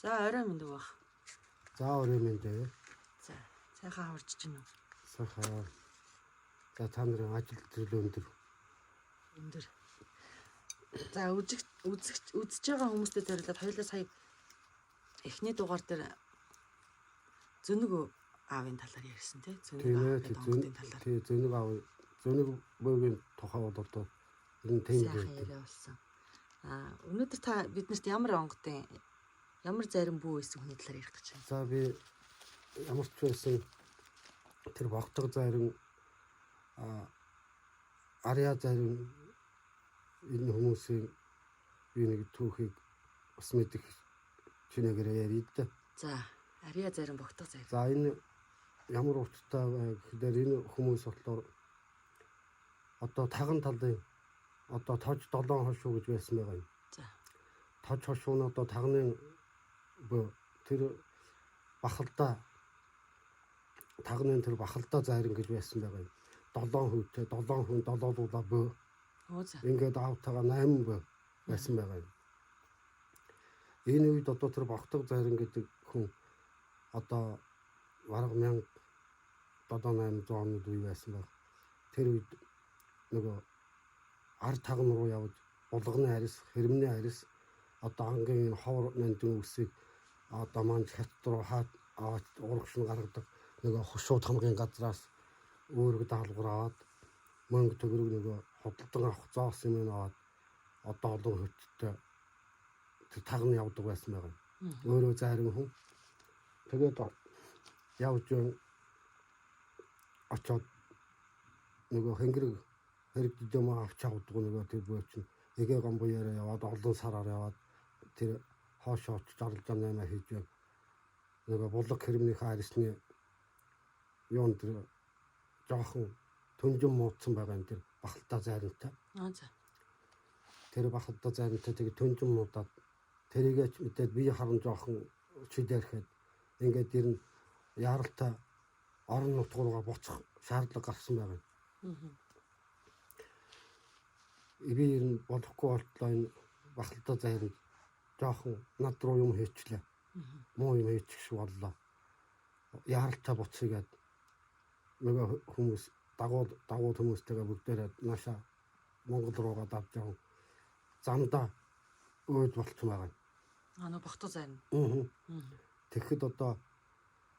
За орой минь баг. За орой минь дээ. За сайхан хаварч чинь үү? Сайхан. За та нарын ажил төрлөө өндөр. За үзэж байгаа хүмүүстэй зориулаад хоёулаа сая эхний дугаар дээр зөнөг аавын талаар ярьсан тий. Зөнөг талаар. Тий зөнөг аав зөнөг бөөгийн тухай бол одоо энэ тийм яриа болсон. Өнөөдөр та биднэрт ямар онгодын ямар зарим бүү байсан хүний талаар ярих гэж байна. За би ямар ч байсан тэр багтаг зарим арья зарим энэ хүмүүсийн би нэг түүхийг бас мэдэх чинээгээр ярив да. За арья зарим багтаг зарим. За энэ ямар учиртай гэхээр энэ хүмүүс болохоор одоо таган талын одоо тож 7 хошуу гэж байсан байгаа юм. За тож хошуу нь одоо тагны тэр бахалдаа тагны тэр бахалдаа зайран гэж байсан байгаа юм. 7 хүнтэй 7 хүн 7 дуулаа бөө. Ингээд аавтайгаа 8 бөө байсан байгаа юм. Энэ үед одоо тэр багтаг зайран гэдэг хүн одоо бараг 1700-800 онод үе байсан баг. Тэр үед нөгөө ард тагн руу явж булганы арьс, хэрэмний арьс одоо ангийн ховор нандин үсийг одоо маань хат руу хаад урагш нь гаргадаг нөгөө хошууд хамгийн газраас өөрөг даалгавар аваад мөнгө төгрөг нөгөө хөдөлгөөн авах зоос юм аваад одоо олон хөттэй тэр тагн явдаг байсан байгаа. Өөрөө зарим хүн тэгээд явж очоод нөгөө хэрэг юм авч авдаг нөгөө тэр бөөч нь эгээ гомбоёроо яваад олон сараар яваад тэр хоошооч 68 хийж байна. Нөгөө булаг хэрэмнийхээ арьсны юун тэр жоохон төнжин муудсан байгаа юм тэр бахалтай зайрантай. За. Тэр бахалтай зайрантай тэгээ төнжин муудаад тэрийгээ ч мэдээд бие харан жоохон чидэрхэд ингээд ер нь яаралтай орон нутг руугаа буцах шаардлага гарсан байгаа юм. Би ер нь болохгүй болтлоо энэ бахалтай зайранд жоохон над руу юм хийчлээ. Муу юм хийчих шиг боллоо. Яаралтай буцъя гэд нөгөө хүмүүс дагуу хүмүүстэйгээ бүгдээрээ наашаа Монгол руугаа давж явсан. Замдаа өөд болчихсон байгаа. Нөгөө багтаг зайрна. Тэгэхэд одоо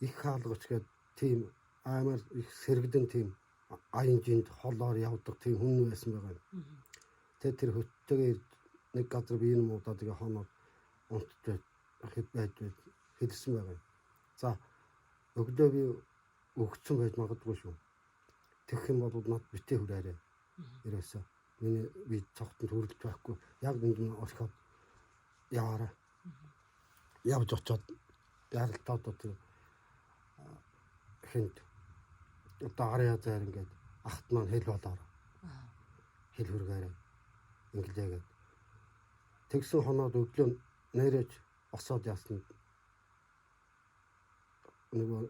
их хаалгач гээд тийм амар их сэргдэн тийм аян жинд холоор явдаг тийм хүн байсан байгаа юм. Тэгээд тэр хөттэйгээр нэг газар биеийн муудаа тэгээ хоноод унтж байж хэлсэн байгаа юм. За өглөө би өгцөн байж магадгүй шүү. Тэгэх юм бол над битээ хүрээрээ ерөөсөө миний би цогтөнд хүрэлж байхгүй. Яг энд нь орхиод яваараа. Явж очоод яралтаа одоо тэр хинт одоо арья зайр ингээд ахт маань хэл болоор. Хэл хүргээрээ инглээгээд тэгсэн хоноод өглөө нэрэж босоод ясна. Нөгөө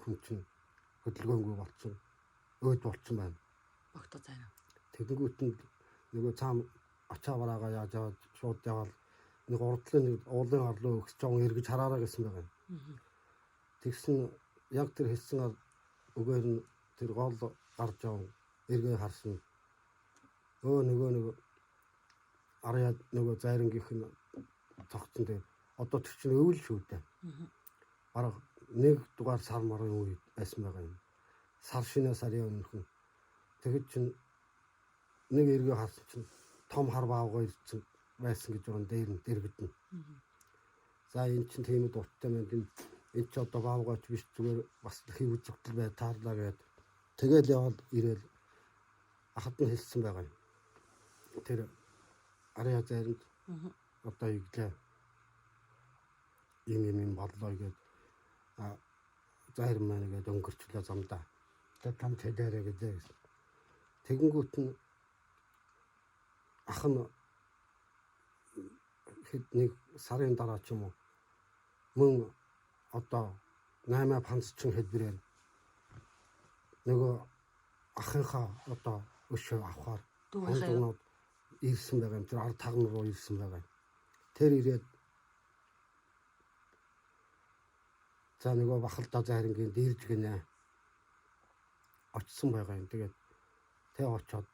хүн чинь хөдөлгөөнгүй болчихсон. Өөд болчихсон байна. Багтаг зайр. Тэгэнгүүт нь нөгөө цаам ачаавараагаа яаж яваад шууд яваад нэг урдлын уулын орлоо өгч жоон эргэж хараараа гэсэн байгаа юм. Тэгсэн яг тэр хэлсэн үгээр нь тэр гол гарч явна. Эргээ харсан. Нөгөө арья нөгөө зайрангийнх нь цогцсон дээр одоо тэр чинь өвөл шүү дээ. Бараг нэг дугаар сар марын үе байсан байгаа юм. Сар шинэ сарын өмнөхөн тэгэд чинь нэг эргээ харсан чинь том хар баавгаа ирсэн байсан гэж байгаа дээр нь дэрэгдэн. За энэ чинь тийм дуртай мэд энэ ч одоо баавгаач биш зүгээр бас хий үзэгдэл бай таарлаа гэд тэгэл яваад ирээл ахад нь хэлсэн байгаа юм. Тэр арья зайранд одоо иглээ юм бодлоо гэд зайр маань гээд өнгөрчлөө замдаа. Тэгээд там тэдэрэ гэдэг. Тэгэнгүүт нь ах нь хэд нэг сарын дараа ч юм уу мөн одоо 8 панцчин хэлбэрээр нөгөө ахынхаа одоо өшөө авахаар дүүнүүд ирсэн байгаа юм. Тэр ард тагн руу ирсэн байгаа юм. Тэр ирээд За нөгөө бахалдаа зайрынгийн дээрж гинэ очсон байгаа юм. Тэгээд тэ очоод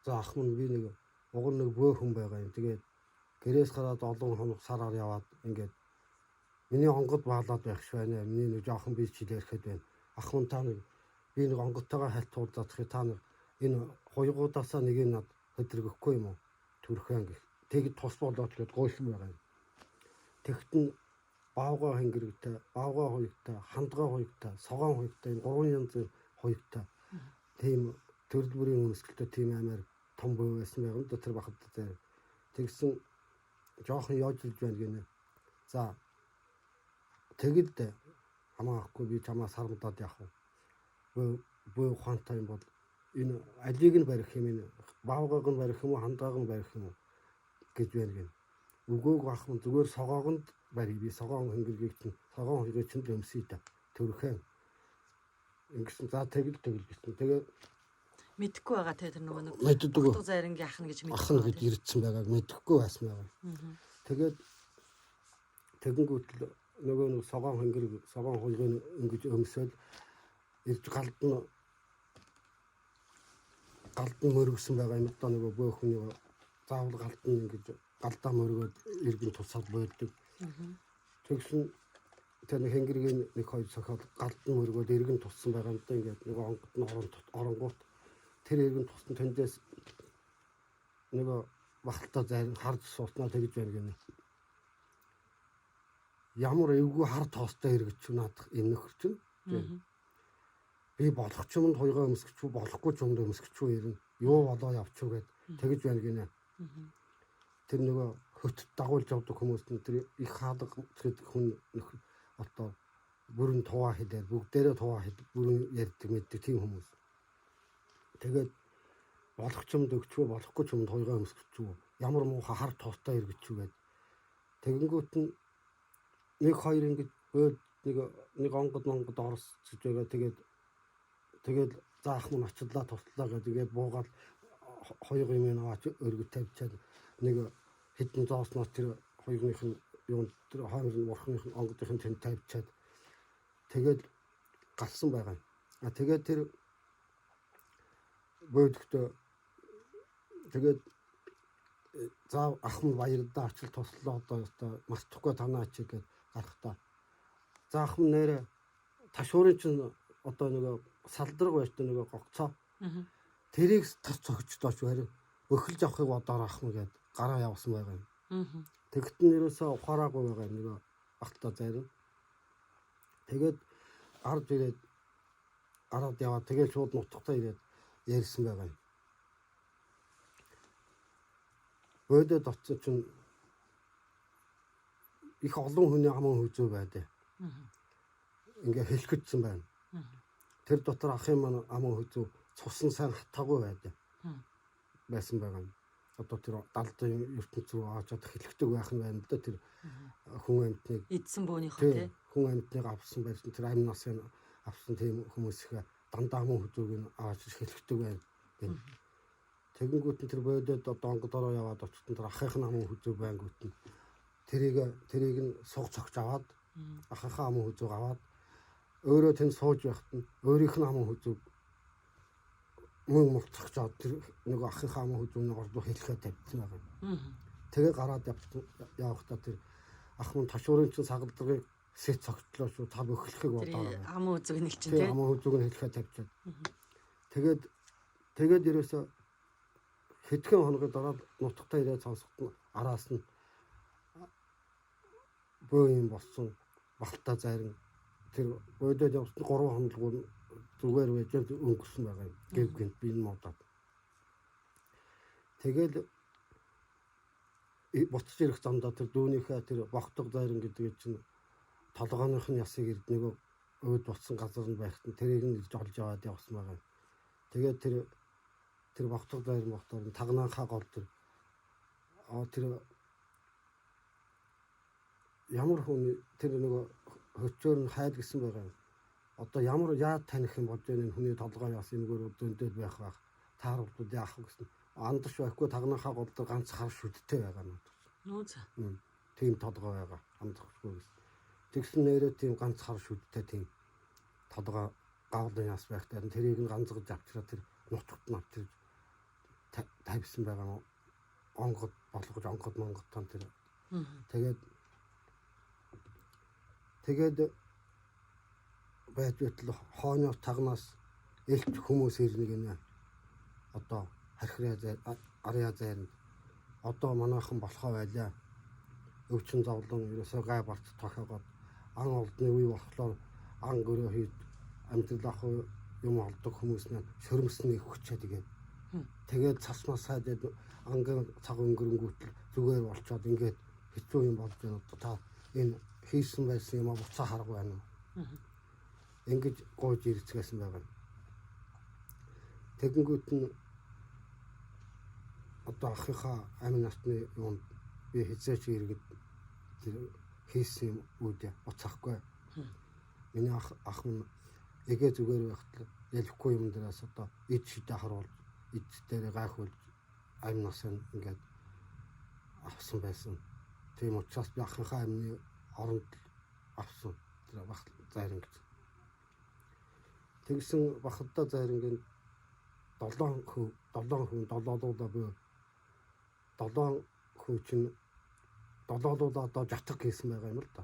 за ах минь би нэг уг нэг бөө хүн байгаа юм. Тэгээд гэрээс гараад олон хоног сараар яваад ингээд миний онгод баалаад байх ш байна. Миний нэг жоохон би чилэрэхэд байна. Ах минь та нэг би нэг онгодтойгоо хайлтуулаад та нэг энэ хуйгуудаасаа нэг нь над хөдөргөхгүй юм уу? Төрхөн гэх. Тэгэд тус болоод тэгээд гойсон байгаа юм. Тэгт нь баавгаа хэнгэрэгтэй, баавгаа хуйгтай, хандгаа хуйгтай, согоон хуйгтай, энэ 3 янзын хуйгтай. Тийм төрөл бүрийн өмсгөлтэй тийм амар том бөө байсан байгаа юм. Тэр бахад дээр тэгсэн жоохон яаж илж байна гинэ. За тэгэд хамаахгүй би чамаа сармдаад явах уу? Бөө ухаантай юм бол энэ алийг нь барих юм энэ баавгааг нь барих юм уу, хандгааг нь барих юм уу гэж байна гин. Үгөөг ах нь зүгээр согоогонд барь би согоон хөнгөлгийг чинь согоон хөргөө чинь өмсөй та төрхөн. Ингэсэн за тэгэл гэсэн. Тэгээ мэдхгүй байгаа те тэр нөгөө нэг мэддэг. Бахалдаа зайрынгийн ах нь гэж мэдхгүй. Ах нь гэж ирдсэн байгааг мэдэхгүй байсан байгаа. Тэгээд тэгэнгүүт л нөгөө нэг согоон хөнгөлөг согоон хөргөө ингэж өмсөөл ирж галд нь мөргсөн байгаа юм. Одоо нөгөө бөөхний заавал галд нь ингэж галдаа мөргөөд иргэн тусаад болдог. Тэгсэн тэр хэнгэргийн нэг хоёр сохиод галд нь мөргөөд иргэн туссан байгаа юм да ингээд нөгөө онгод нь оронгууд тэр иргэн туссан тэндээс нөгөө бахалтай зайр харж сууснаа тэгж байна гэнэ. Ямар эвгүй хар тоостой эргэж наадах энэ нөхөр чинь. Би болох ч юмд хуйгаа өмсгөч үү болохгүй ч юмд өмсгөч үү ирнэ. Юу болоо явчих гээд тэгж байна гинэ. Тэр нөгөө хөт дагуулж явдаг хүмүүс нь тэр их хаалга гэдэг хүн нөхөр одоо бүрэн туваа хэлээр бүгдээрээ туваа хэл бүрэн ярьдаг мэддэг тийм хүмүүс. Тэгээд болох ч юмд өгч үү болохгүй ч юмд хуйгаа өмсгөч үү ямар муухай хар тоостой эргэж үү гээд тэгэнгүүт нь нэг хоёр ингэж бөөд нэг онгод орсч байгаа. Тэгээд заах мөн очлаа туслаа гэдэг буугаад хоёрын юм аваач өргөд тавьчаад нэг хэдэн зоосноо тэр хоёрынх нь юу тэр хоёрын морхных нь онгодын тэнд тавьчаад тэгээд галсан байгаа юм. Тэгээд тэр бөөдгтөө тэгээд заа ах мөн баярдаа очил туслаа одоо мартахгүй танаа чи гэж гарахтаа заах мөн нэрэ ташуурын чинь одоо нөгөө салдраг байртай нөгөө гогцоо. Тэрийг тарц цогцдооч барь өхөлж авахыг бодоор ах мэ гээд гараа явсан байгаа юм. Тэгт нь ерөөсөө ухаараагүй байгаа юм нөгөө бахалтай зайр. Тэгээд ард ирээд гараад яваа тэгээд шууд нутагтаа ирээд ярьсан байгаа юм. Бөөдөд очсон чинь их олон хүний аман хүзүү байдэ. Ингээ хэлэхэтсэн байна. Тэр дотор ахын маань аман хүзүү цусан сайн хатаагүй байдаг. Байсан байгаа юм. Одоо тэр далдын ертөнц рүү аажаад хэлэхдэг байх нь байна л да тэр хүн амьтныг эдсэн бөөнийхөө тий хүн амьтныг авсан байсан тэр амь насыг авсан тийм хүмүүс их дандаа аман хүзүүг нь ааж хэлэхдэг байна. Тэгэнгүүт нь тэр бөөдөд одоо онгодороо яваад очтон тэр ахын аман хүзүү байнгут нь тэрийг нь суг цогч аваад ахынхаа аман хүзүүг аваад өөрөө тэнд сууж байхад нь өөрийнх нь аман хүзүүг мөн мулцах чад тэр нэг ахынхаа аман хүзүүний ордоо хэлэхэд тавьсан байгаа юм. Тэгээ гараад явахдаа тэр ах мөн ташуурын чинь сагалдрыг сэт цогтлоо шүү та бөхлөхийг бодоо. Аман хүзүүг нь хэлчихэ тий. Аман хүзүүг нь хэлэхэд тавьчаад. Тэгээд ерөөсө хэдхэн хоногийн дараа нутагтаа ирээд сонсоход араас нь бөө юм болсон бахалтай зайрын тэр бөөдөд явсан 3 хоног зүгээр байж өнгөрсөн байгаа юм. Гэвгэн би модод. Тэгэл буцаж ирэх замдаа тэр дүүнийхээ тэр бохдог зайрын гэдэг чинь толгооных нь ясыг ирд нэг өөд буцсан газар нь байхад нь тэрийг нь ирж олж аваад явсан байгаа юм. Тэгээд тэр бохдог зайрын бохтоор нь тагнаахаа гол тэр ямар хүн тэр нэг хөчөөр нь хайл гэсэн байгаа юм. Одоо ямар яад таних юм болж энэ хүний толгой яс юмгээр дөндөөд байх тааруулууд яах вэ гэсэн. Андаш байхгүй тагнаахаа гол ганц хар шүдтэй байгаа юм. Нүүз. тийм толгой байгаа амдахгүй гэсэн. Тэгсэн нэрээ тийм ганц хар шүдтэй тийм толгой гавлын яс байхтай тэрийг нь ганцгаж авчраа тэр нутагт нь авчирж тавьсан байгаа онгод болгож онгод монготон тэр тэгээд байж байтал хойноос тагнаас элч хүмүүс ирнэ гинэ. Одоо хархираа арья зайранд одоо манайхан болохоо байлаа. Өвчин зовлон ерөөсөө гай барт тохиогоод ан олдны үе болохоор ан гөрөө хийж амьдрал ах юм олдог хүмүүс маань шөрмөсний хүчээ тэгээд цасмаас сайдад ангийн цаг өнгөрөнгүүтэл зүгээр болчоод ингээд хэцүү юм болж байна. Та энэ хийсэн байсан юм буцаа харах байна. Ингэж гоож ирцгээсэн байгаа. Тэгэнгүүт нь одоо ахынхаа амин насны юм би хизээч иргэд хийсэн юм үүдээ буцаахгүй. Миний ах нь эгээ зүгээр байхад ялхгүй юм дээрээс одоо ид шидэ харуул ид дээр гайхуул амин нас ингээд авсан байсан. Тийм учраас би ахынхаа амины оронд авсан. Тэр бах зайран гэж. Тэгсэн бахадаа зайрангийн 7 хүн долоолуулаа буй 7 хүн чинь долоолуулаа одоо жатаг хийсэн байгаа юм л да.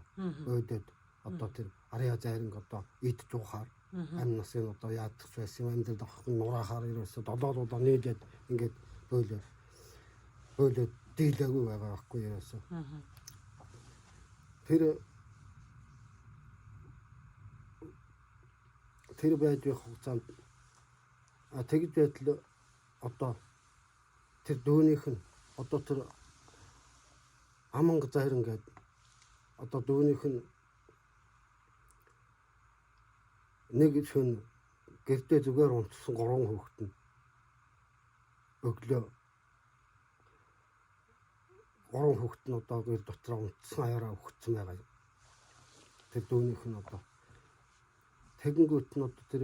Өөдөд одоо тэр арья зайранг одоо ид жуухаар амин насын одоо яадах байсан амьдрал авах нураахаар ерөөсө долоолуулаа нийлээд ингээд бойлоо дийлээгүй байгаа байхгүй ерөөсө. Тэр байж байх хугацаанд тэгж байтал одоо тэр дүүнийх нь одоо тэр аманг зайран гэдэг одоо дүүнийх нь нэг шөн гэртээ зүгээр унтсан 3 хүүхэд нь өглөө 3 хүүхэд нь одоо гэр дотроо унтсан аяараа өгсөн байгаа. Тэр дүүнийх нь одоо тэгэнгүүт нь одоо тэр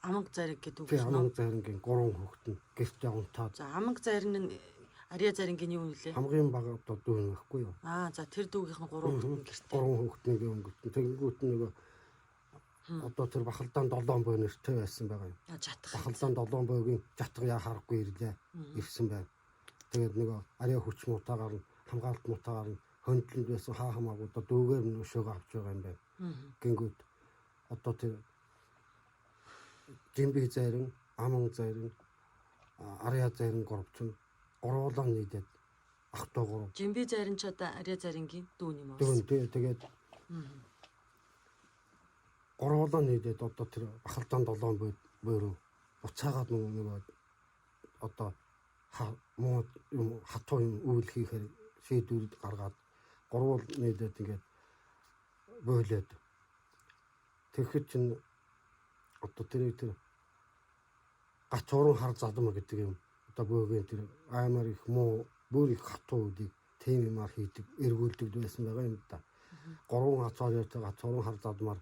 аманг зайраг гэдэг үг шүү. Аманг зайрангийн 3 хүүхэд нь гэртээ унтаад. За аманг зайран нь арья зайрангийн юу нэлээ? Хамгийн бага одоо дүүн байхгүй юу? За тэр дүүгийнх нь 3 хүүхэд нь гэртээ. 3 хүүхэд нь өнгөрсөн. Тэгэнгүүт нөгөө одоо тэр бахалдаан 7 бой нэртэй байсан байгаа юм. Бахалдаан 7 бойгийн жатга яа харахгүй ирлээ. Ирсэн байна. Тэгээд нөгөө арья хүч муутаагаар нь хамгаалалт муутаагаар нь хөндлөнд байсан хаа хамаагүй одоо дүүгээр нь өшөөгөө авч байгаа юм байна. Гингүүт одоо тэр жимби зайран, аман зайран, арья зайран гуравч нь гурвуулаа нийлээд ах トゥ 3. Жимби зайран ч одоо арья зайрангийн дүүн юм уу? Дүүн тэгээд гурвуулаа нийлээд одоо тэр бахалдаан 7 бойроо уцаагаад нөгөө одоо муу юм хатуу юм үйл хийхээр шийдвэр гаргаад гурвуул нийлээд ингээд бойлоод тэгэхэд чинь одоо тэр гацуурын хар задам гэдэг юм одоо бөөгийн тэр аймаар их муу бүр их хатуу үдийг тийм юмар хийдэг эргүүлдэг байсан байгаа юм да. 3 гацуурын хар задмаар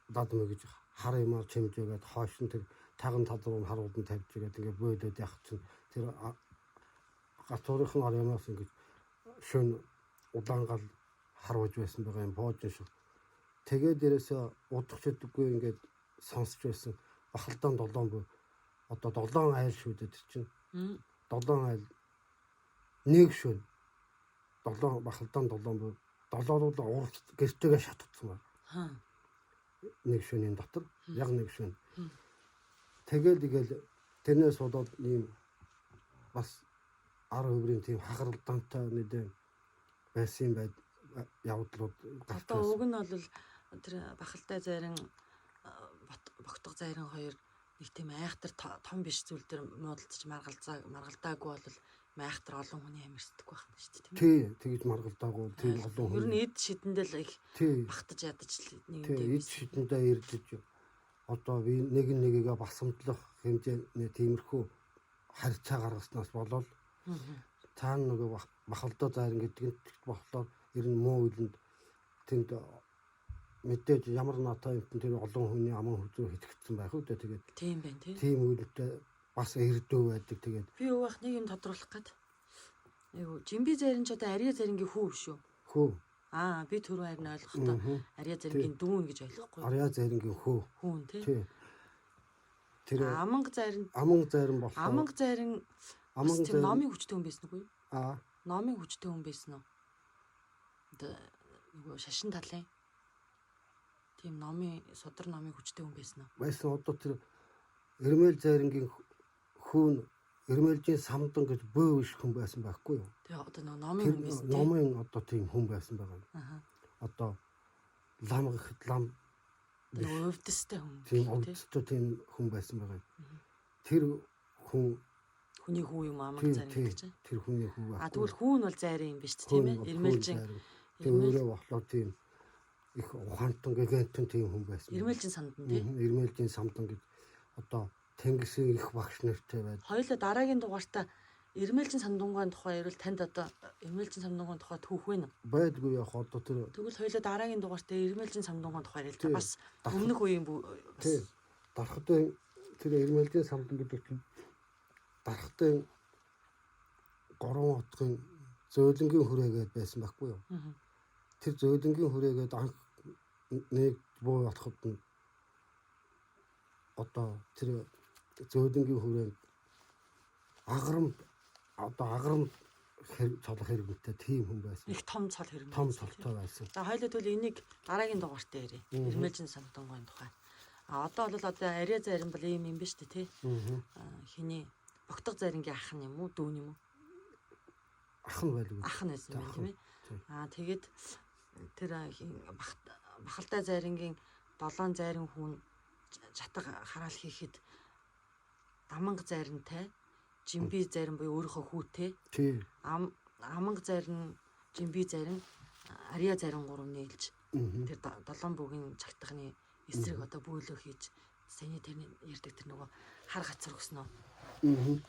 дадам гэж хар юмар чимжээгээд хойш нь тэр таган тал руу харуулдан тавьж игээд ингээд бойлоод явах чинь тэр гацуурын ариамаас ингээд шөн удаангал харуулж байсан байгаа юм боожин шиг. Тэгээд дээрээсээ удах чидэггүй ингээд сонсч байсан бахалдаан 7 бой одоо 7 айл шүүдэд чинь 7 айл нэг шөн 7 бахалдаан 7 бой 7-ууд урт гэртээгээ шатагдсан байна. Нэг шөнийн дотор яг нэг шөн. Тэгээд тэрнээс болоод ийм бас 10% тийм хахаралдаантай нэгэн байсан байд явдлууд гарч байна. Одоо уг нь бол тэр бахалтай зайран богтго зайран хоёр нэг тийм айхтар том биш зүйл дээр муудалцаж маргалдаагүй бол майхтар олон хүний амьддаг байх нь шүү дээ. Тий, тэгж маргалдаагүй тийм олон хүн. Ер нь эд шидэндээ л их багтаж ядаж нэг юм дээ. Эд шидэндээ ирдэж одоо нэгээ басамтлах хэмжээний тиймэрхүү харьцаа гаргаснаас болоод цаана нөгөө бахалдаа зайран гэдэг нь болохоор ер нь муу үйлэнд тэнд мэдээж ямар натаа юм тэр олон хүний аман хүзүү хэтгцсэн байх үү тэгээд тийм байна тий. Тийм үйлдэл бас эрдүү байдаг тэгээд би юу бах нэг юм тодруулах гээд Айгу Жимби Зайрын ч одоо Арья Зайрынгийн хүү биш үү? Хөө. Би түрүү харин ойлгохдоо Арья Зайрынгийн дүүн гэж ойлгохгүй. Арья Зайрынгийн хөө. Хүүн тий. Тэр Аманг Зайрын болохоор Аманг Зайрын тийм номын хүчтэй хүн байсан үгүй? Номын хүчтэй хүн байсан уу? Одоо нөгөө шашин талын тийм судар номын хүчтэй хүн байсан уу? Байсан одоо тэр Эрмэл Зайрынгийн хүүн Эрмэлжийн самдан гэж бөө биш хүн байсан байхгүй юу? Тэгээ одоо нөгөө номын хүн байсан. Номын одоо тийм хүн байсан байгаа. Одоо лам гэхэд лам нөгөө өвдөстэй хүн. Тийм өвдөстэй тийм хүн байсан байгаа. Тэр хүний хүү юм Аманг Зайрын гэж чинь. Тэр хүний хүү. Тэгвэл хүүн бол Зайрын юм биш тийм ээ? Эрмэлжийн өөрөө болохоор тийм их ухаантан гэгэнтэн тийм хүн байсан. Эрмэлжийн самдан тийм. Эрмэлжийн самдан гэж одоо Тэнгисийн их багш нартай байд. Хоёулаа дараагийн дугаартаа Эрмэлжийн самдангуйн тухай ярил танд одоо Эрмэлжийн самдангуйн тухай түүх вэ? Байдгүй яах одоо тэр. Тэгвэл хоёулаа дараагийн дугаартаа Эрмэлжийн самдангуйн тухай ярил. Бас өмнөх үеийн тийм. Дархтын тэр Эрмэлжийн самдан гэдэг чинь дархтын 3 утгын зөөлөнгийн хүрээгээд байсан байхгүй юу? Тэр зөөлөнгийн хүрээгээд нэг буу болоход нь одоо тэр зөөлөнгийн хүрээнд аграмд цолох хэрэгэнтэй тийм хүн байсан. Их том цол хэрэгэнтэй. Том цолтой байсан. За хоёулаа тэгвэл энийг дараагийн дугаартаа ярив. Эрмэлжийн самдангуйн тухай. Одоо бол одоо Арья Зайрын бол ийм юм биш үү те? Хиний Богтог Зайрынгийн ах нь юм уу, дүүн юм уу? Ах нь байлгүй. Ах нь байсан юм тийм ээ. Тэгээд тэр Бахалтай Зайрынгийн 7 Зайрын хүн чатга хараал хийхэд Аманг Зайрынтай Жимби Зайрын буюу өөрийнхөө хүүтэй. Тийм. Аманг Зайрын, Жимби Зайрын, Арья Зайрын 3 нийлж тэр 7 бүгийн чагтганы эсрэг одоо бөөлөө хийж саяны тэрний ярьдаг тэр нөгөө хар гацар өгсөн үү?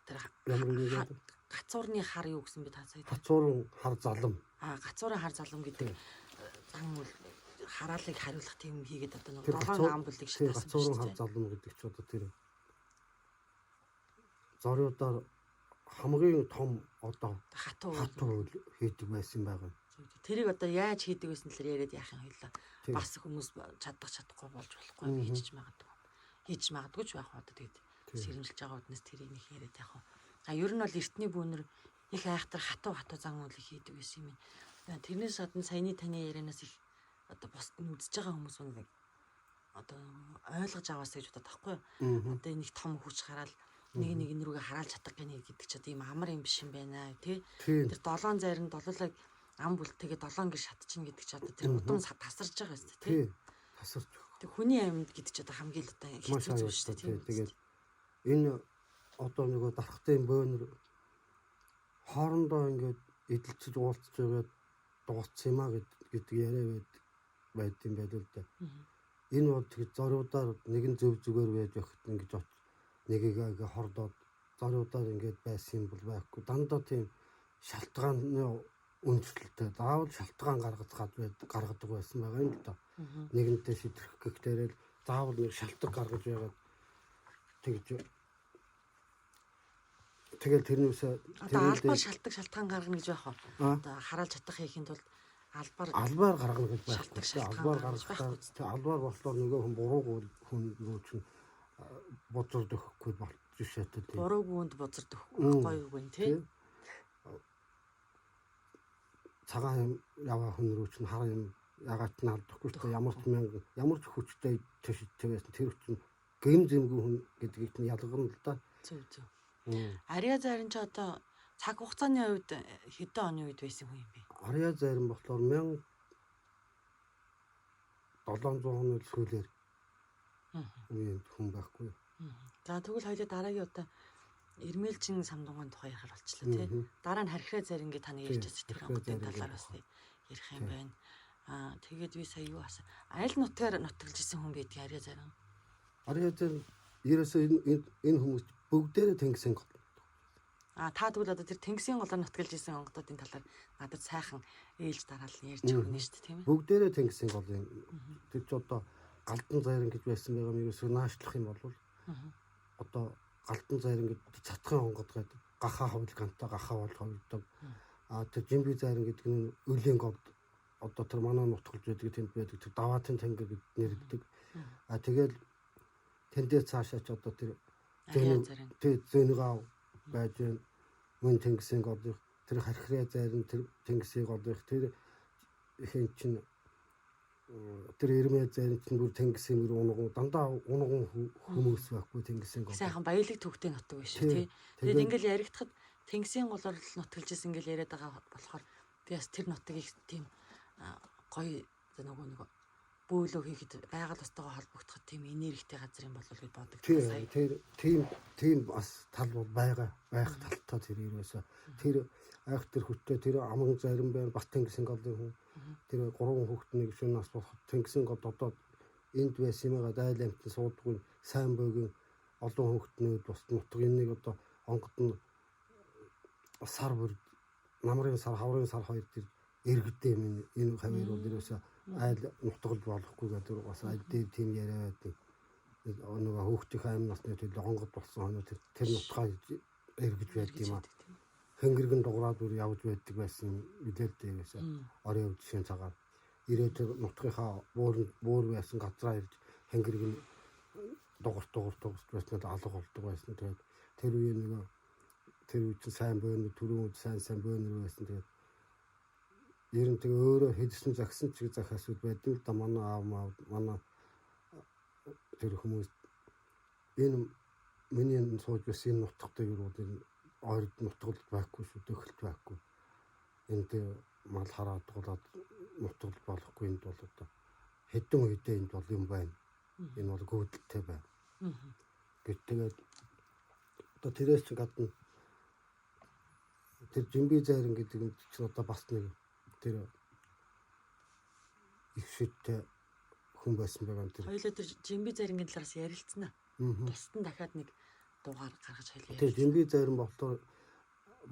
Тэр гацуурны хар юу гэсэн бэ та сая? Гацуурын хар залам. Гацуурын хар залам гэдэг зан үл хараалыг хариулах тийм хийгээд одоо нөгөө 7 ам бүлэг шатаасан. Гацуурын хар залам гэдэг ч одоо тэр зориудаар хамгийн том одоо хатуу хийдэг байсан байгаа. Тэрийг одоо яаж хийдэг байсан талаар яриад яах юм хоёлаа. Бас хүмүүс чадахгүй болж болохгүй хийж магадгүй. Хийж магадгүй ч байх одоо тэгээд сэрэмжилж байгаа үднэс тэрийг нэг яриад яах вэ. Ер нь бол эртний бүүнэр их айхтар хатуу зан үйлийг хийдэг байсан юм. Тэрнээс гадна саяны таны ярианаас их одоо бос үзэж байгаа хүмүүс нэг одоо ойлгож аваас гэж бодоод байхгүй юу. Одоо нэг том хүч хараал нэг рүүгээ хараалж чадах гэдэг ч одоо ийм амар юм биш юм байна тий. Тэр 7 Зайранд олоолаа ам бүлтэйгээ 7 гэж шатчихна гэдэг чи одоо тэр удам тасарч байгаа юм тий. Тасарч. Тэг хүний амьд гэдэг чи одоо хамгийн л одоо хэцүү зүйл шүү дээ тий. Тэгээд энэ одоо нөгөө дархтын бөөнөр хоорондоо ингээд эдэлцэж уулзж байгаа дууссан юм а гэдэг яриа байд юм байл л да. Энэ бол тэг зориудаар нэгэн зөв зүгээр байж өгөхт ингэж нэгийг хордоод зориудаар ингээд байсан юм бол байхгүй. Дандаа тийм шалтгааны үндэслэлтэй заавал шалтгаан гаргадаг байсан байгаа юм л да. Нэгэнтээ шийдэх гэхдээ заавал нэг шалтгаан гаргаж байгаад тэгж тэгэл тэрнээсээ албаар шалтгаан гаргана гэж байх уу? Одоо хараалж чадах хийхэд бол албаар гаргана гэж байхгүй. Албаар гаргахтаа албаар болохоор нөгөө хүн буруугүй хүн рүү чинь бозорд өгөхгүй болж шатад. Буруугүй хүнд бозорд өгөхгүй гоё үг юм тий. Цагаан яваа хүн рүү чинь хар юм ягаад ч наалдахгүй ч ямар ч хүчтэй байсан тэр чинь гэм зэмгүй хүн гэдгийг чинь ялгарна л да. Зөв. Арья Зайрын ч одоо цаг хугацааны үед хэдэн оны үед байсан хүн юм бэ? Арья Зайрын болохоор 1700 оны сүүлээр үеийн хүн байхгүй. За тэгвэл хоёул дараагийн удаа Эрмэлжийн самдангуйн тухай ярих болчлаа тий. Дараа нь Хархираа Зайрын гээ таны ярьж байгаа сэтгэлийн талаар бас ярих юм байна. Тэгээд би сая юу асаа. Аль нутгаар нутгалж исэн хүн байдгийг Арья Зайрын. Арья Зайрын ерөөсөө энэ хүмүүс бүгдээрээ Тэнгисийн гол. Та тэгвэл одоо тэр Тэнгисийн голоор нутгалж исэн онгодуудын талаар надад сайхан ээлж дараалал ярьж өгнө шүү дээ тийм ээ. Бүгдээрээ Тэнгисийн гол юм. Тэр ч одоо Галдан Зайрын гэж байсан байгаа юм ерөөсөө наашлах юм бол одоо галтан зайр ингээд цатхын онгод гэдэг гахаа хавлгантай гахаа бол хавлдаг. Тэр жимби зайр гэдэг нь өлийн гол одоо тэр манай нутгалж байдаг тэнд байдаг тэр даваатын тэнгэр гэж нэрддэг. Тэгэл тэндээ цаашаач одоо тэр зөөнөгөө байж байна. Мөн тэнгисийн голыг тэр хархраа зайрын тэр тэнгисийн голыг тэр ихэн чинь тэр эрмээ зайрын чинь бүр тэнгисийн мөр унган дандаа унган хүмүүс байхгүй тэнгисийн гол. Сайхан баялаг төвхтэй нутаг биш үү тий. Тэгээд ингээл яригдахад тэнгисийн голоор л нутгалжсэн ингээл яриад байгаа болохоор тэгээс тэр нутгийг тийм гоё нөгөө бөөлөө хийхэд байгаль устойгоо холбогдоход тийм энергитэй газар юм болов гэж боддог. Тийм бас тал бол байх талтай тэр ерөөсө тэр айх тэр хөттэй тэр аман зарим байна бас тэнгисийн голын хүн тэр 3 хүүхэд нэг шөнө нас болох тэнгисийн гол одоо энд байсан юмгаа дайл амтны суудгүй сайн бөгийн олон хүүхднүүд бас нутгийн нэг одоо онгод нь сар бүр намрын сар хаврын сар хоёр тэр иргэдээ минь энэ хавар бол ерөөсө айл нутгалж болохгүй гэдэг бас айл дээр тийм яриад нөгөө хөөхтийн аим насны төлөө онгод болсон хоноо тэр нутгаа эргэж байд юм аа. Хэнгэргэн дуграад бүр явж байдаг байсан мэдээлэл дээрээс орон явж шин цагаар ирээд тэр нутгийнхаа буур байсан газраа ирж хэнгэргэн дугурт байснаа алга болдог байсан. Тэгээд тэр үе нөгөө тэр үе чинь сайн бөөнөр түрүүн сайн бөөнөр байсан. Тэгээд ер нь тэгээ өөрөө хэлсэн загсан чиг захиасууд байдаг л да манай аав манай тэр хүмүүс энэ миний сууж байсан энэ нутагтай юу гэдэг ойрд нутгалд байхгүй шүү төгөлт байхгүй энд мал хараад голоод нутгалд болохгүй энд бол одоо хэдэн үедээ энд бол юм байна энэ бол гүйдэлтэй байна тэгээд одоо тэрээс ч гадна тэр жимби зайран гэдэг нь ч одоо бас нэг тэр их шидтэй хүн байсан байгаа юм тэр. Хоёулаа тэр жимби зарингийн талаас ярилцсан аа. Тусдан дахиад нэг дугаар гаргаж хэлээ. Тэр жимби зарин болохоор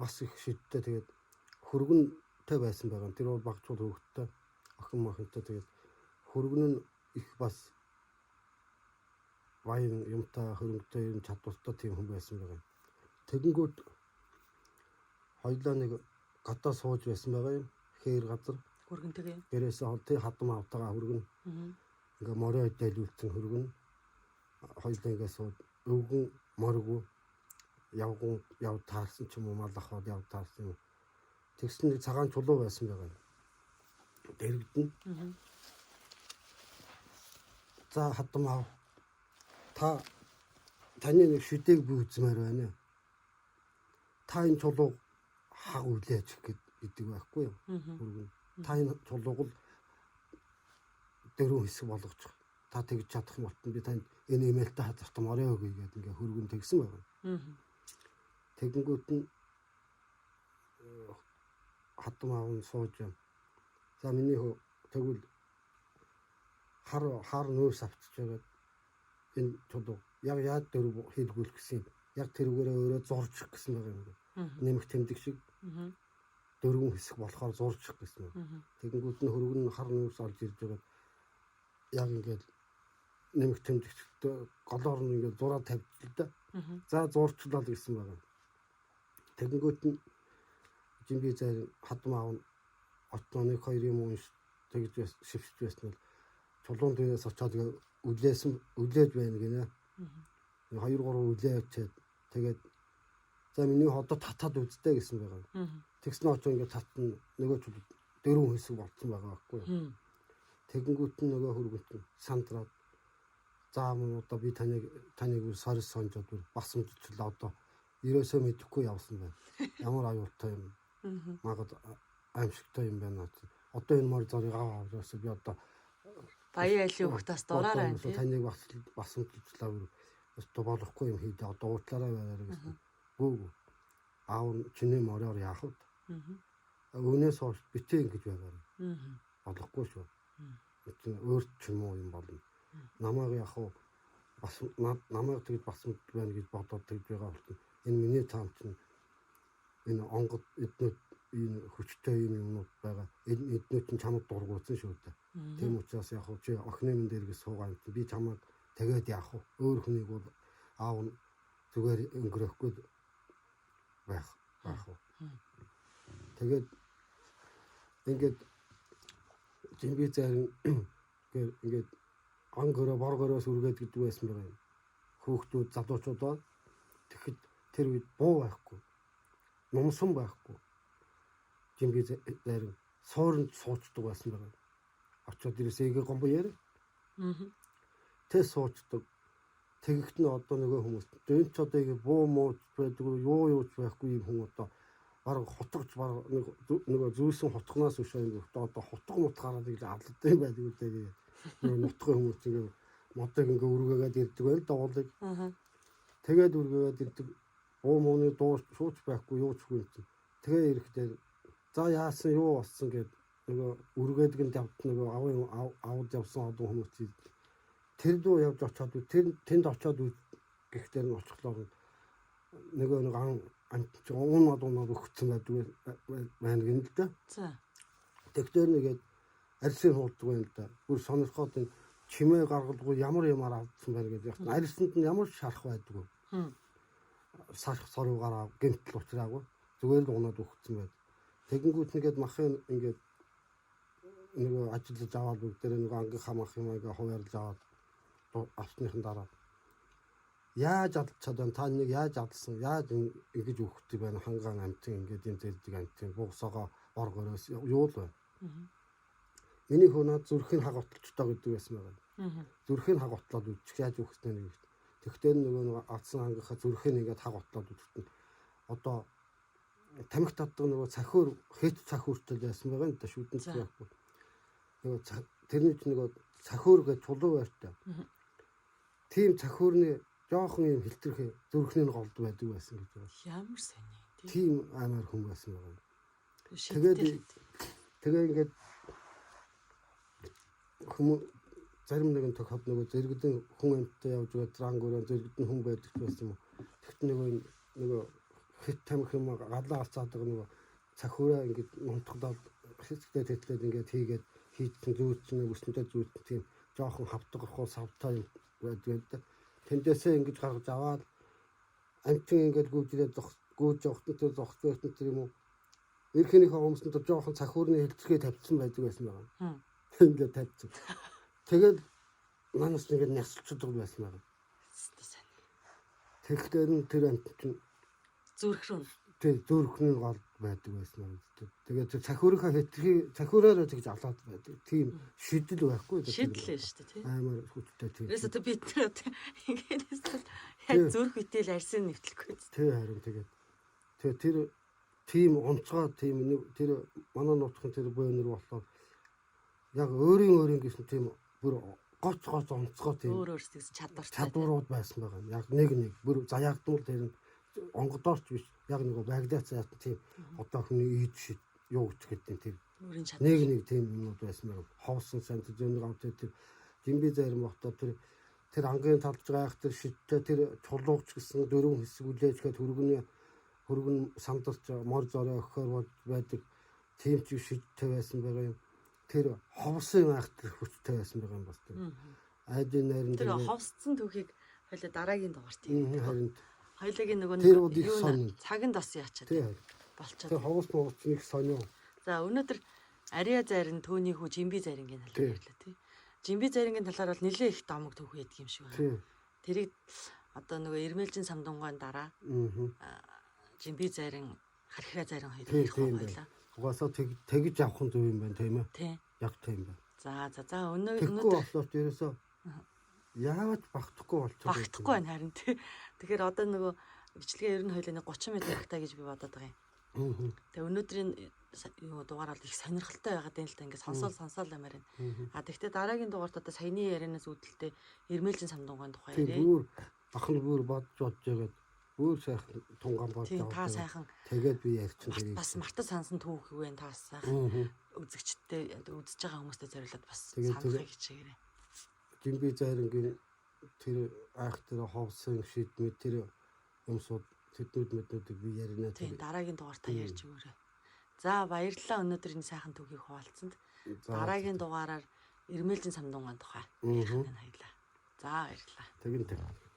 бас их шидтэй тэгээд хөргөнтэй байсан байгаа. Тэр бол багцуул хөвгттэй охин махантай тэгээд хөргөн нь их бас вайн юмтай хөрөнгөтэй юм чадвартай тийм хүн байсан байгаа. Тэгэнгүүт хоёулаа нэг гадаа сууж байсан байгаа юм. Хээр газар хөргөнтэйгээ гэрээсээ холтын хадам автагаа хөргөн ингээ морио дэлүүлсэн хөргөн хоёулаа ингээ сууд өвгөн моргуу явган яв таарсан ч юм уу мал ахвал яв таарсан юм тэгсэн нэг цагаан чулуу байсан байгаа юм дэрэгдэн за хадам ав таны нэг шүдэг би үзмээр байна та энэ чулуу хаг үлээж гэдэг байхгүй юу хөргөн та энэ чулууг л дөрөв хэсэг болгочих та тэгж чадах юм болтон би танд энэ имэйлтэй хазартам орой өгье гэдэг ингээ хөргөн тэгсэн байна. Тэгэнгүүт нь хатам аав сууж юм. За миний тэгвэл хар нөөс авчиж байгаа энэ чулуу яг яад дөрөв хийлгүүлэх гэсэн яг тэрүүгээрээ өөрөө зурчих гэсэн байгаа юм. Нэмэх тэмдэг шиг дөрвөн хэсэг болохоор зурчих гэсэн юм. Тэгэнгүүт нь хөргөн хар нөөс олж ирж байгаа яг ингээд нэмэх тэмдэгчтэй голоор нь ингээд зураа тавьчихлаа да. За зурчлал гэсэн байгаа. Тэгэнгүүт нь жимби зай хадам аав отно 1-2 юм уу тэгж шившж байсан бол чулуун дээрээс очоод үлээж байна гинэ. 2-3 үлээчээд тэгээд за миний ходоо татаад үзтээ гэсэн байгаа. Тэгснэ очоо ингээд татна нөгөө чулуу дөрөв хэсэг болцсон байгаа байхгүй юу. Тэгэнгүүт нь нөгөө хөргөнт нь сандраад за мөн одоо би таныг сорис сонжоод басамжчлаа одоо ерөөсөө мэдэхгүй явсан байна. Ямар аюултай юм. Магад аимшигтай юм байна. Одоо энэ мөр зорыг аваасаа би одоо баяа айлын хөхтөөс дураарай тий. Таныг басамжчлаа өстө болохгүй юм хийдэ одоо уутлаараа байраа гэсэн. Гүү аав чиний мороор яах вэ? Өөнөөс хойш битээ ингэж байгаа. Болохгүй шүү. Өөрт ч юм уу юм болно. Намайг яг хуу бас намайг тэгж басмд байна гэж бодоод тэгж байгаа бол энэ миний цаам чинь энэ онгод эднүүд энэ хүчтэй юмнууд байгаа. Энэ эднүүд чинь чамд дургуутсан шүү дээ. Тийм учраас яг хуу чи охины минь дээрээс суугаа юм. Би чамайг тэгээд яах вэ? Өөр хүнийг бол аав зүгээр өнгөрөхгүй байх. Тэгээд ингээд Жимби Зайран ингээд ангөрөө боргороос үргээд гэдэг байсан байгаа юм. Хүүхдүүд залуучуудаа тэгэхэд тэр үед буу байхгүй. Номсон байхгүй. Жимби Зайран сууранд суучдаг байсан байгаа. Очоод ирээсээ гомбо яар. Тэ суучдаг. Тэгэхэд нь одоо нөгөө хүмүүс дэнч одоо ингэ буу мууч байдаг юу ч байхгүй юм хүн одоо бараг хутгаж бараг нөгөө зүүсэн хутгнаас өш одоо хутга мут гараад ингэ алладаг юм байдаг үү тэгээ нөгөө нутгийн хүмүүс ингэ модыг ингэ үргээгээд ирдэг байл дагуулыг. Тэгээд үргээгээд ирдэг буу мууны дуу шууч байхгүй юу ч хүн. Тэгээ ирэхдээ за яасан юу болсон гэд нөгөө үргээдэг нь давт нөгөө аваад явсан одоо хүмүүс тэр дуу явж очоод тэнд очоод гэхдээ нь очихлоо нөгөө нэг уунаад өгсөн байдаг байна гэнэ л дээ. За. Тэгэхээр нэгээд арьсын хуулдаг байна л да. Бүр сонирхоод энэ чимээ гаргалгүй ямар ямар алдсан байна гэдэг. Арьсанд нь ямар шарах байдгүй. Сарх соруугаараа гэмтэл уучраагүй. Зүгээр л унаад өгсөн байд. Тэгэнгүүт нэгээд махын ингээд нөгөө ажиллаж аваад бүгдээ нөгөө ангийнхаа мах юм ингээ хуваарлж аваад авсныхан дараа яаж алдчихад байна та нэг яаж алдсан яаж ингэж өгөхтэй байна хангаан амтын ингээд энэ зэрдэг амтын буусаага боргороос юу л байна. Миний хөнөө зүрхийн хаг уталчтай гэдэг байсан байгаа. Зүрхийн хаг утлаад үчих яаж өгөхтэй нэг. Тэгтээ нөгөө алдсан ангийнхаа зүрхийн ингээд хаг утлаад үчихсэн. Одоо тамхи татдаг нөгөө цахиур хэт цахиуртай байсан байгаа юм да шүдэн цахиур. Нөгөө тэрний ч нөгөө цахиур гэж чулуу байртай. Тийм цахиурны жоохон юм хэлтэрхий зүрхний голд байдаг байсан гэж байна. Ямар сони. Тийм амар хүн байсан байгаа. Тэгээ ингээд хүмүүс зарим нэгэн тохиолд нөгөө зэрэгдэн хүн амьттай явж байгаа дрангороо зэрэгдэн хүн байдаг байсан юм. Тэгт нөгөө хит тамхи юм галаа алцаад байгаа нөгөө цахиураа ингээд унтгалаад хэсэгтэй тэтлээд ингээд хийгээд хийдсэн зүүцэн өснөдөө зүүцэн тийм жоохон хавтгахгүй савтай байдаг. Тэндээсээ ингэж гаргаж аваад амтын ингээд гүйж явахтай зогсож тэр юм уу. Эрхнийхээ хүмүүсэнд жоохон цахиурны хэлцгээ тавьсан байдаг байсан байгаа. Ингээд тавьсан. Тэгээд манаас ингээд нясалчдаг байсан байгаа. Тэгэхээр нь тэр амт чинь зүрх рүү. Тэг зүрхний гол байдаг байсан юм. Тэгээд цахиурынхаа хэтэрхий цахиураараа тэгж авлаад байдаг. Тийм шидэл байхгүй. Шидэл шүү дээ тий. Амар хүчтэй тийм. Тэрээс одоо бид нар ингээд яг зүрх битэл арьсан нэвтлэхгүй. Тэг харин тэгээд тэр тийм онцгой тийм тэр манай нутгийн тэр бөөнөр болохоор яг өөрийн гэсэн тийм бүр гоц онцгой тийм өөр чадвартай чадварууд байсан байгаа. Яг нэг бүр заяагдмал тэр онгодоорч биш яг нэг багдаацаа тийм одоо хүний ийд шид юу гэж гэдэг тийм өөрийн чадвар нэг тийм юмуд байсан байгаа. Ховсон сант зөний гамтай тэр Жимби Зайран бохтой тэр ангийн талж байгаа тэр шидтэй тэр чулууч гэсэн дөрвөн хэсэг үлээжгээд хөргөн сандарч мор зорой өхөр байдаг тийм ч шидтэй байсан байгаа юм. Тэр ховсон айхтар хүчтэй байсан байгаа юм бас тэр. Айдын найрын тэр ховсцсон түүхийг хоёлаа дараагийн дугаарт тийм харин хоёулагийн нөгөө цаганд бас яачаад болчиход. Тэр ховс нэг сонио. За өнөөдөр Ариа Зайран төөний хүү Жимби Зайрангийн талаар ярьлаа тий. Жимби Зайрангийн талаар бол нэлээд их домог түүх ядг юм шиг байна. Тэрийг одоо нөгөө Эрмэлжин самдунгайн дараа Жимби Зайран Хархира Зайран хоёр ярих байлаа. Угаасаа тэгж авах нь зөв юм байна тийм ээ. Тий. Яг тийм байна. За өнөөдөр тэгэхгүй болохоор ерөөсөө яагаад багтахгүй болчихсон бэ? Багтахгүй байна харин тий. Тэгэхээр одоо нөгөө бичлэгээ ер нь хоёлаа 30 минут багтаа гэж би бодоод байгаа юм. Тэгээ өнөөдрийн юу дугаар бол их сонирхолтой байгаад байна л та ингээд сонсоол амар байна. Тэгвэл дараагийн дугаарт одоо саяны ярианаас үүдэлтэй Эрмэлжин самдунгайн тухай ярив. Бүр бахан бүр бодож байгаад бүр сайхан тунгаан болж байгаа. Та сайхан тэгээд би ярьчих тэрийг. Бас мартаж сансан түүх юу вэ? Та сайхан үзэгчтэй үзэж байгаа хүмүүстээ зориулаад бас санахыг хичээгээрэй. Жимби Зайрангийн тэр айх тэр ховсон шидмэд тэр юмсууд тэднүүдийг би ярина. Тийм дараагийн дугаар та ярьж өгөөрэй. За баярлалаа өнөөдрийн сайхан түүхийг хуваалцсанд. Дараагийн дугаараар Эрмэлжин самдунгайн тухай ярих гэж баярлалаа. За баярлалаа. Тэгин.